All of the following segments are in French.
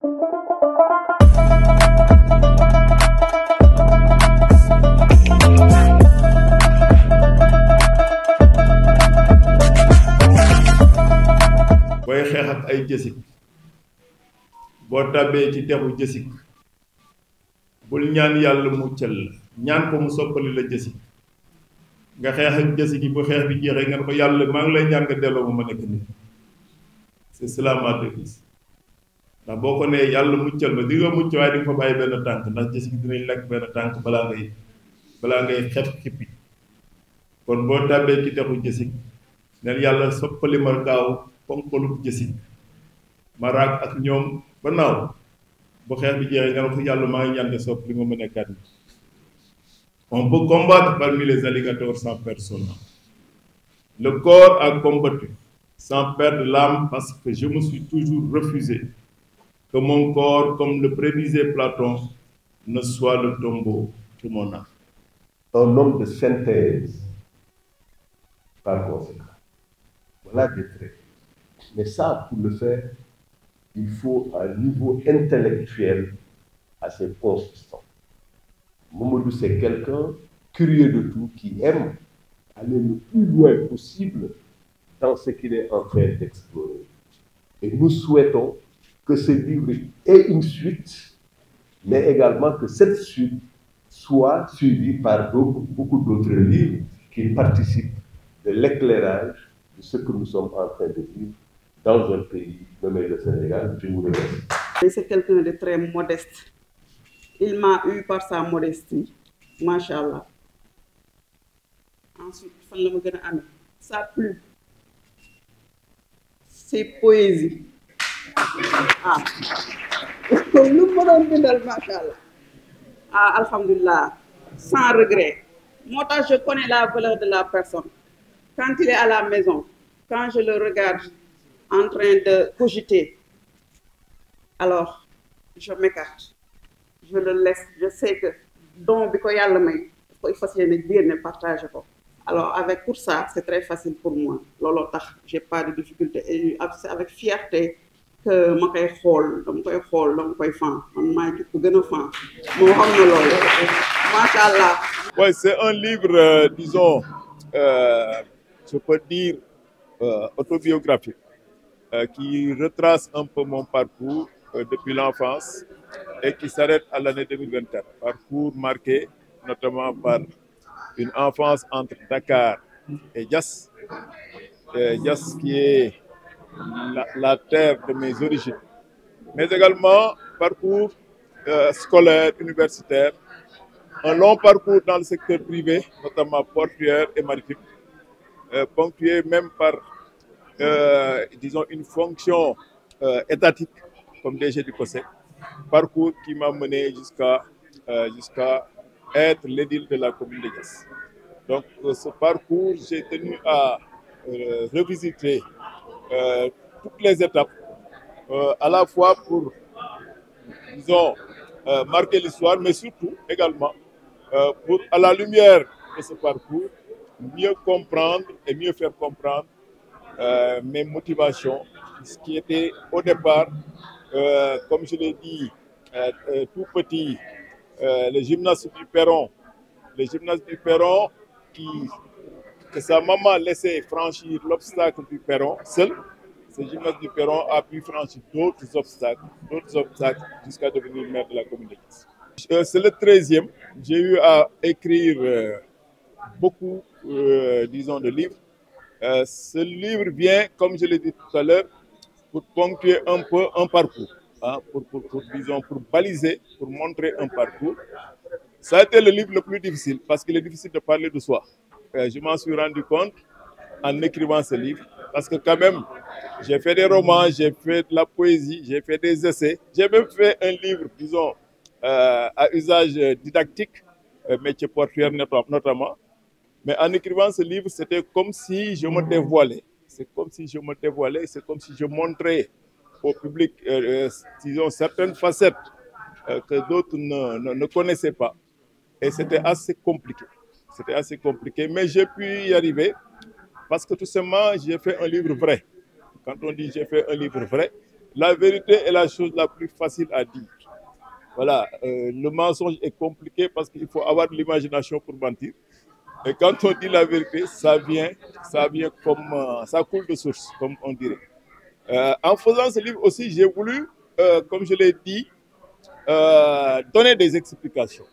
booy xeex ak ay jësik boo tàbbee ci texu jësik bul ñaan yàlla muccal la ñaan ko mu soppali la jësik nga xeex ak jësik yi bu xeex bi jeexee nga ne ko yàlla maa ngi lay ñaan nga delloo ma nekk nit. c'est cela ma devise ndax boo ko nee yàlla muccal ma di nga mucc waaye di nga fa bàyyi benn tànk ndax jësik dinañ lekk benn tànk balaa ngay xet xippi kon boo tàbbee ci texu jësik neen yàlla soppali ma gaaw ponkalub jësik ma raag ak ñoom ba naaw bu xeex bi jeexee nga ne ko yàlla maa ngi ñaan nga sopp li ma mën a kat ni. On peut combattre parmi les alligators sans perdre son âme. Le corps a combattu sans perdre l'âme parce que je me suis toujours refusé que mon corps, comme le prédisait Platon, ne soit le tombeau de mon âme. Un homme de synthèse, par conséquent. Voilà des traits. Mais ça, pour le faire, il faut un niveau intellectuel assez consistant. Mamadou, c'est quelqu'un curieux de tout, qui aime aller le plus loin possible dans ce qu'il est en train d'explorer. Et nous souhaitons que ce livre ait une suite, mais également que cette suite soit suivie par beaucoup d'autres livres qui participent de l'éclairage de ce que nous sommes en train de vivre dans un pays nommé le Sénégal. Je vous remercie. C'est quelqu'un de très modeste. Il m'a eu par sa modestie, machallah. Ensuite, sa plume, ses poésies. Ah, machallah. Ah, alhamdulillah, sans regret. Moi, je connais la valeur de la personne. Quand il est à la maison, quand je le regarde en train de cogiter, alors je m'écarte. Je le laisse, je sais que donc il faut essayer partager. Alors pour ça, c'est très facile pour moi. Je n'ai pas de difficulté. Et c'est avec fierté que je ouais, c'est un livre, disons, je peux dire autobiographique, qui retrace un peu mon parcours depuis l'enfance et qui s'arrête à l'année 2024. Parcours marqué notamment par une enfance entre Dakar et Diass. Diass qui est la terre de mes origines. Mais également parcours scolaire, universitaire. Un long parcours dans le secteur privé, notamment portuaire et maritime. Ponctué même par, disons, une fonction étatique comme DG du COSEC. Parcours qui m'a mené jusqu'à être l'édile de la commune de Diass. Donc, ce parcours, j'ai tenu à revisiter toutes les étapes, à la fois pour, disons, marquer l'histoire, mais surtout également pour, à la lumière de ce parcours, mieux comprendre et mieux faire comprendre mes motivations, ce qui était au départ, comme je l'ai dit, tout petit, le gymnase du Perron. Le gymnase du Perron que sa maman laissait franchir l'obstacle du Perron seul. Ce gymnase du Perron a pu franchir d'autres obstacles jusqu'à devenir maire de la commune de Diass. C'est le 13e. J'ai eu à écrire beaucoup, disons, de livres. Ce livre vient, comme je l'ai dit tout à l'heure, pour ponctuer un peu un parcours, hein, disons, pour baliser, pour montrer un parcours. Ça a été le livre le plus difficile parce qu'il est difficile de parler de soi. Je m'en suis rendu compte en écrivant ce livre parce que quand même, j'ai fait des romans, j'ai fait de la poésie, j'ai fait des essais. J'ai même fait un livre, disons, à usage didactique, métier portuaire notamment. Mais en écrivant ce livre, c'était comme si je me dévoilais. C'est comme si je me dévoilais, c'est comme si je montrais au public, disons, certaines facettes que d'autres ne connaissaient pas. Et c'était assez compliqué. C'était assez compliqué, mais j'ai pu y arriver parce que tout simplement, j'ai fait un livre vrai. Quand on dit j'ai fait un livre vrai, La vérité est la chose la plus facile à dire. Voilà, le mensonge est compliqué parce qu'il faut avoir de l'imagination pour mentir. Et quand on dit la vérité, ça vient comme ça coule de source, comme on dirait. En faisant ce livre aussi, j'ai voulu, comme je l'ai dit, donner des explications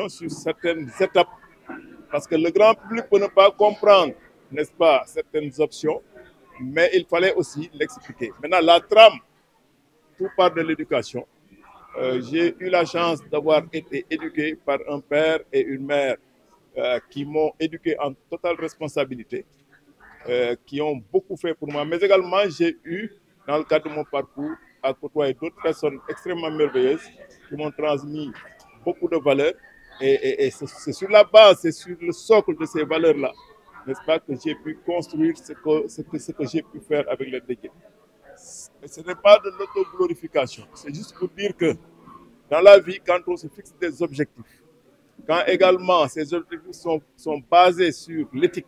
sur certaines étapes, parce que le grand public peut ne pas comprendre, n'est-ce pas, certaines options, mais il fallait aussi l'expliquer. Maintenant, la trame, tout part de l'éducation. J'ai eu la chance d'avoir été éduqué par un père et une mère qui m'ont éduqué en totale responsabilité, qui ont beaucoup fait pour moi. Mais également, j'ai eu, dans le cadre de mon parcours, à côtoyer d'autres personnes extrêmement merveilleuses qui m'ont transmis beaucoup de valeurs. Et c'est sur la base, c'est sur le socle de ces valeurs-là, n'est-ce pas, que j'ai pu construire ce que j'ai pu faire avec les déguets. Ce n'est pas de l'autoglorification, c'est juste pour dire que dans la vie, quand on se fixe des objectifs, quand également ces objectifs sont basés sur l'éthique,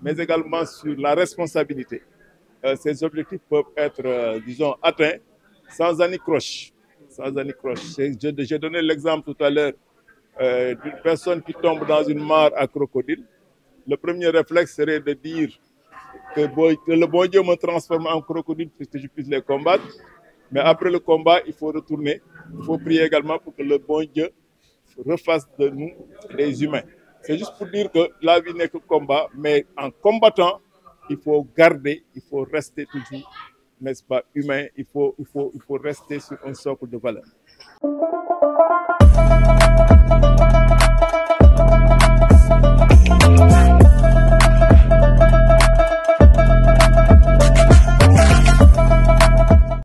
mais également sur la responsabilité, ces objectifs peuvent être, disons, atteints sans anicroche. J'ai donné l'exemple tout à l'heure d'une personne qui tombe dans une mare à crocodile. Le premier réflexe serait de dire que le bon Dieu me transforme en crocodile pour que je puisse les combattre. Mais après le combat, il faut retourner. Il faut prier également pour que le bon Dieu refasse de nous des humains. C'est juste pour dire que la vie n'est que combat, mais en combattant, il faut garder, il faut rester toujours, n'est-ce pas, humain. Il faut rester sur un socle de valeurs.